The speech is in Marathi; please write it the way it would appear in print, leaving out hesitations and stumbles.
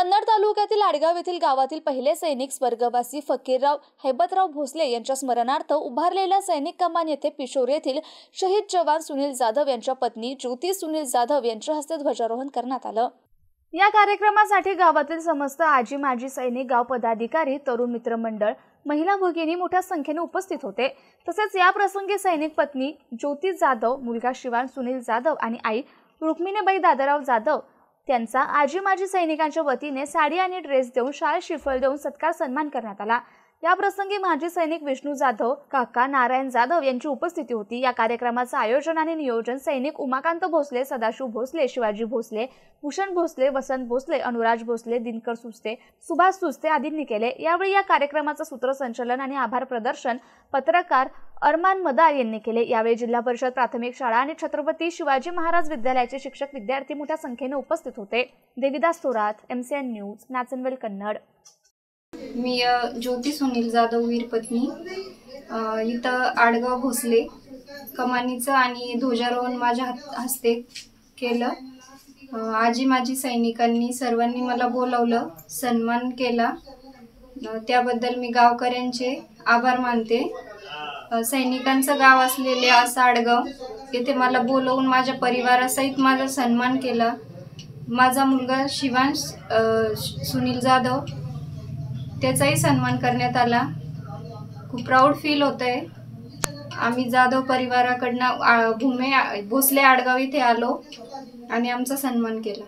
कन्नड तालुक्यातील आडगाव येथील गावातील पहिले सैनिक स्वर्गवासी फकीरराव हैबतराव भोसले यांच्या स्मरणार्थ उभारलेल्या सैनिक कमान येथे पिशोर येथील शहीद जवान सुनील जाधव यांच्या पत्नी ज्योती सुनील जाधव यांच्या हस्ते ध्वजारोहण करण्यात आलं। या कार्यक्रमासाठी गावातील समस्त आजी माजी सैनिक, गाव पदाधिकारी, तरुण मित्र मंडळ, महिला भगिनी मोठ्या संख्येने उपस्थित होते। तसेच या प्रसंगी सैनिक पत्नी ज्योती जाधव, मुलगा शिवान सुनील जाधव आणि आई रुक्मिणीबाई दादाराव जाधव त्यांचा आजी माजी सैनिकांच्या वतीने साडी आणि ड्रेस देऊन, शाल श्रीफळ देऊन सत्कार सन्मान करण्यात आला। या प्रसंगी माजी सैनिक विष्णू जाधव, काका नारायण जाधव यांची उपस्थिती होती। या कार्यक्रमाचे आयोजन आणि नियोजन सैनिक उमाकांत भोसले, सदाशिव भोसले, शिवाजी भोसले, भूषण भोसले, वसंत भोसले, अनुराज भोसले, दिनकर सुस्ते, सुभाष सुस्ते आदींनी केले। यावेळी या कार्यक्रमाचे सूत्रसंचालन आणि आभार प्रदर्शन पत्रकार अरमान मदार यांनी केले। यावेळी जिल्हा परिषद प्राथमिक शाळा आणि छत्रपती शिवाजी महाराज विद्यालयाचे शिक्षक, विद्यार्थी मोठ्या संख्येने उपस्थित होते। Devidas Thorat, MCN news, Nachanvel Kannad. मी ज्योती सुनील जाधव, वीर पत्नी, इथं आडगाव भोसले कमानीचं आणि ध्वजारोहण माझ्या हस्ते केलं। आजी माजी सैनिकांनी सर्वांनी मला बोलावलं, सन्मान केला, त्याबद्दल मी गावकऱ्यांचे आभार मानते। सैनिकांचं गाव असलेले असं आडगाव येथे मला बोलवून माझ्या परिवारासहित माझा सन्मान केला। माझा मुलगा शिवान सुनील जाधव त्याचाही सन्मान करण्यात आला। खूप प्राऊड फील होतंय। आम्ही जाधव परिवाराकडनं भोसले आडगाव इथे आलो आणि आमचा सन्मान केला।